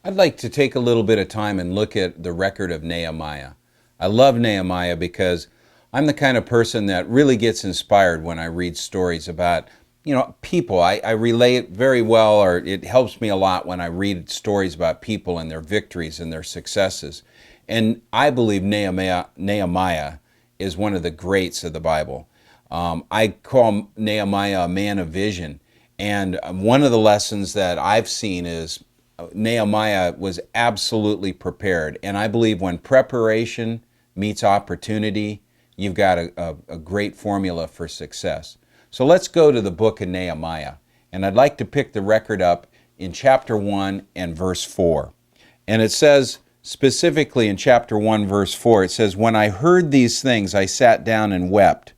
I'd like to take a little bit of time and look at the record of Nehemiah. I love Nehemiah because I'm the kind of person that really gets inspired when I read stories about, people. I relate very well, or it helps me a lot when I read stories about people and their victories and their successes. And I believe Nehemiah is one of the greats of the Bible. I call Nehemiah a man of vision. And one of the lessons that I've seen is Nehemiah was absolutely prepared. And I believe when preparation meets opportunity, you've got a great formula for success. So let's go to the book of Nehemiah. And I'd like to pick the record up in chapter 1 and verse 4. And it says, specifically in chapter 1, verse 4, it says, "When I heard these things, I sat down and wept.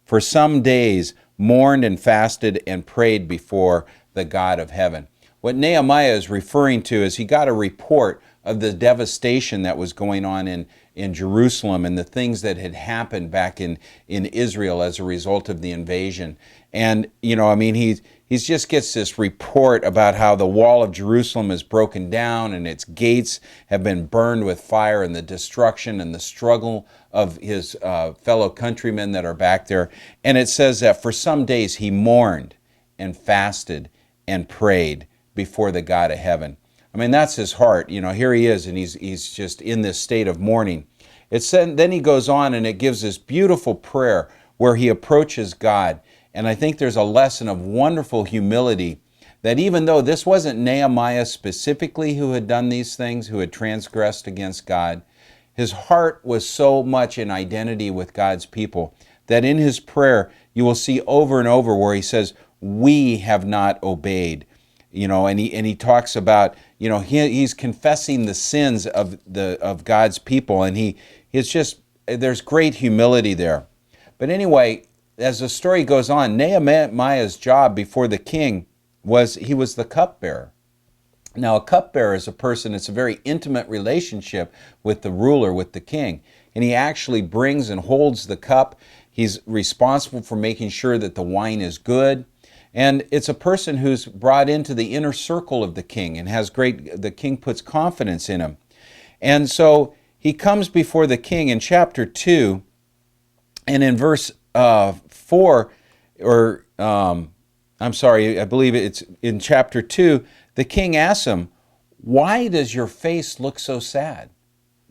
For some days mourned and fasted and prayed before the God of heaven." What Nehemiah is referring to is he got a report of the devastation that was going on in Jerusalem and the things that had happened back in Israel as a result of the invasion. And, he just gets this report about how the wall of Jerusalem is broken down and its gates have been burned with fire, and the destruction and the struggle of his fellow countrymen that are back there. And it says that for some days he mourned and fasted and prayed before the God of heaven. That's his heart. Here he is, and he's just in this state of mourning. Then he goes on, and it gives this beautiful prayer where he approaches God. And I think there's a lesson of wonderful humility, that even though this wasn't Nehemiah specifically who had done these things, who had transgressed against God, his heart was so much in identity with God's people that in his prayer you will see over and over where he says, "We have not obeyed." And he talks about, he's confessing the sins of God's people, and there's great humility there. But anyway, as the story goes on, Nehemiah's job before the king was the cupbearer. Now, a cupbearer is a person, it's a very intimate relationship with the ruler, with the king. And he actually brings and holds the cup. He's responsible for making sure that the wine is good. And it's a person who's brought into the inner circle of the king and the king puts confidence in him. And so he comes before the king in chapter 2, and in verse 4, I believe it's in chapter 2, the king asks him, "Why does your face look so sad?"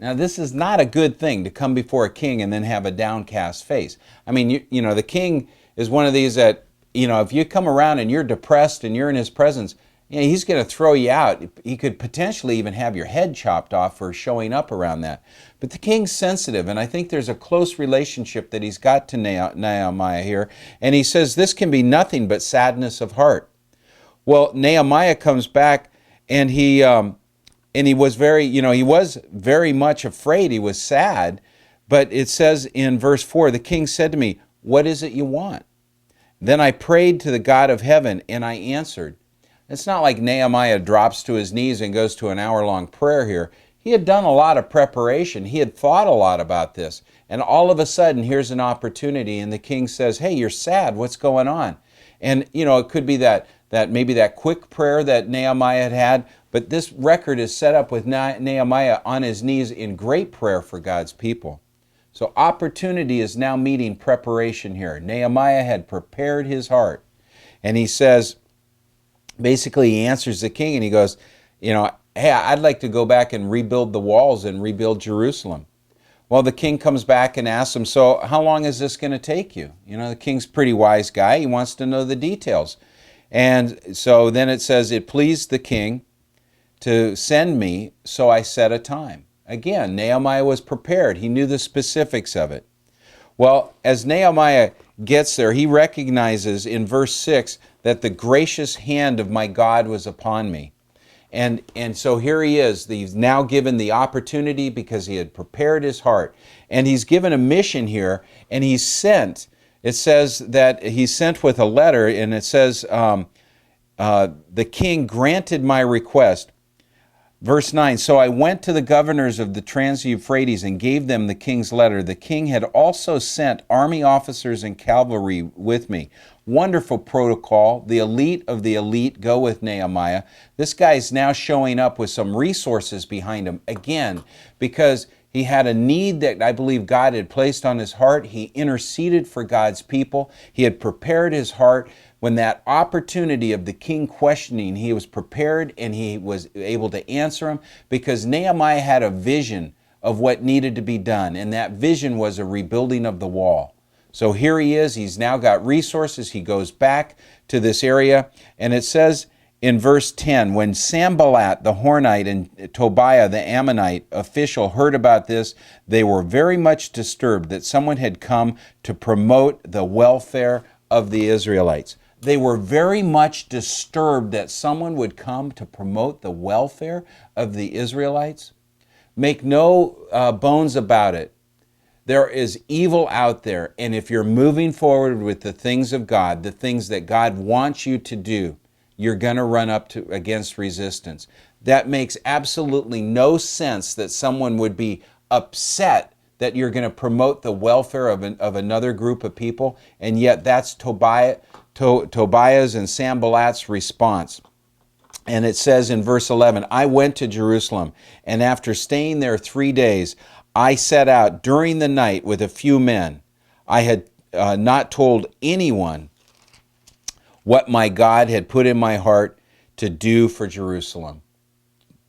Now, this is not a good thing to come before a king and then have a downcast face. The king is one of these that, if you come around and you're depressed and you're in his presence, he's going to throw you out. He could potentially even have your head chopped off for showing up around that. But the king's sensitive, and I think there's a close relationship that he's got to Nehemiah here. And he says this can be nothing but sadness of heart. Well, Nehemiah comes back, and he was very much afraid. He was sad. But it says in verse 4, the king said to me, "What is it you want?" Then I prayed to the God of heaven, and I answered. It's not like Nehemiah drops to his knees and goes to an hour-long prayer here. He had done a lot of preparation. He had thought a lot about this. And all of a sudden, here's an opportunity, and the king says, "Hey, you're sad. What's going on?" And, it could be that maybe that quick prayer that Nehemiah had, but this record is set up with Nehemiah on his knees in great prayer for God's people. So opportunity is now meeting preparation here. Nehemiah had prepared his heart. And he says, basically he answers the king and he goes, "Hey, I'd like to go back and rebuild the walls and rebuild Jerusalem." Well, the king comes back and asks him, "So how long is this going to take you?" The king's a pretty wise guy. He wants to know the details. And so then it says, "It pleased the king to send me, so I set a time." Again, Nehemiah was prepared. He knew the specifics of it. Well, as Nehemiah gets there, he recognizes in verse 6 that the gracious hand of my God was upon me. And so here he is. He's now given the opportunity because he had prepared his heart. And he's given a mission here, and he's sent. It says that he's sent with a letter, and it says, the king granted my request. Verse 9, so I went to the governors of the Trans-Euphrates and gave them the king's letter. The king had also sent army officers and cavalry with me. Wonderful protocol. The elite of the elite go with Nehemiah. This guy's now showing up with some resources behind him, again, because he had a need that I believe God had placed on his heart. He interceded for God's people. He had prepared his heart. When that opportunity of the king questioning, he was prepared and he was able to answer him, because Nehemiah had a vision of what needed to be done, and that vision was a rebuilding of the wall. So here he is. He's now got resources. He goes back to this area, and it says in verse 10, when Sanballat the Hornite and Tobiah the Ammonite official heard about this, they were very much disturbed that someone had come to promote the welfare of the Israelites. They were very much disturbed that someone would come to promote the welfare of the Israelites. Make no bones about it. There is evil out there, and if you're moving forward with the things of God, the things that God wants you to do, you're going to run up against resistance. That makes absolutely no sense that someone would be upset that you're going to promote the welfare of another group of people, and yet that's Tobiah's and Sanballat's response. And it says in verse 11, I went to Jerusalem, and after staying there 3 days, I set out during the night with a few men. I had not told anyone what my God had put in my heart to do for Jerusalem.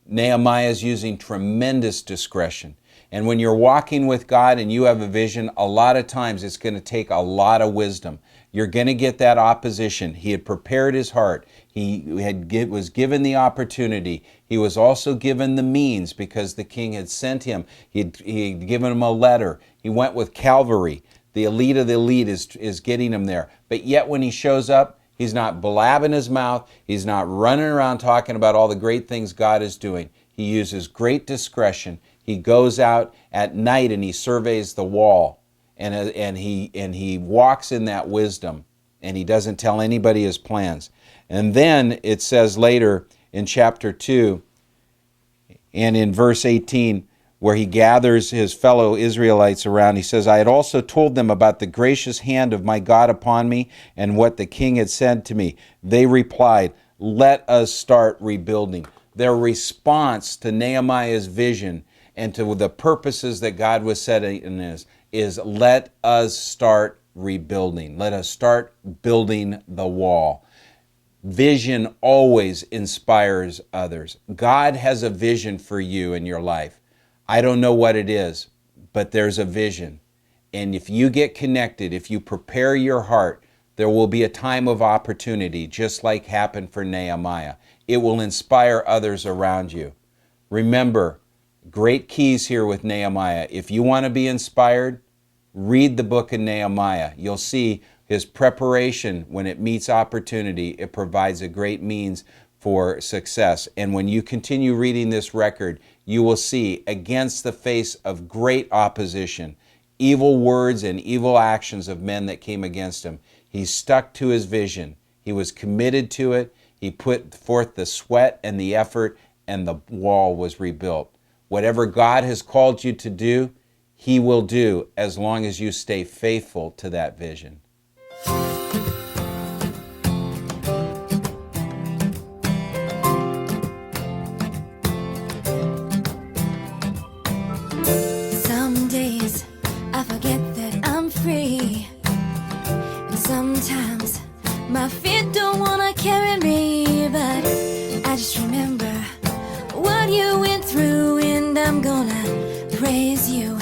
Nehemiah is using tremendous discretion. And when you're walking with God and you have a vision, a lot of times it's going to take a lot of wisdom. You're going to get that opposition. He had prepared his heart. He was given the opportunity. He was also given the means because the king had sent him. He had given him a letter. He went with cavalry. The elite of the elite is getting him there. But yet when he shows up, he's not blabbing his mouth. He's not running around talking about all the great things God is doing. He uses great discretion. He goes out at night and he surveys the wall, and he walks in that wisdom, and he doesn't tell anybody his plans. And then it says later in chapter 2 and in verse 18, where he gathers his fellow Israelites around, he says, I had also told them about the gracious hand of my God upon me and what the king had said to me. They replied, let us start rebuilding. Their response to Nehemiah's vision and to the purposes that God was setting in this is, let us start rebuilding. Let us start building the wall. Vision always inspires others. God has a vision for you in your life. I don't know what it is, but there's a vision. And if you get connected, if you prepare your heart, there will be a time of opportunity, just like happened for Nehemiah. It will inspire others around you. Remember, great keys here with Nehemiah. If you want to be inspired, read the book of Nehemiah. You'll see his preparation when it meets opportunity. It provides a great means for success. And when you continue reading this record, you will see, against the face of great opposition, evil words and evil actions of men that came against him, he stuck to his vision. He was committed to it. He put forth the sweat and the effort, and the wall was rebuilt. Whatever God has called you to do, He will do as long as you stay faithful to that vision. Some days I forget that I'm free, and sometimes my feet don't want to carry me, but I just remember what you went through, and I'm gonna praise you.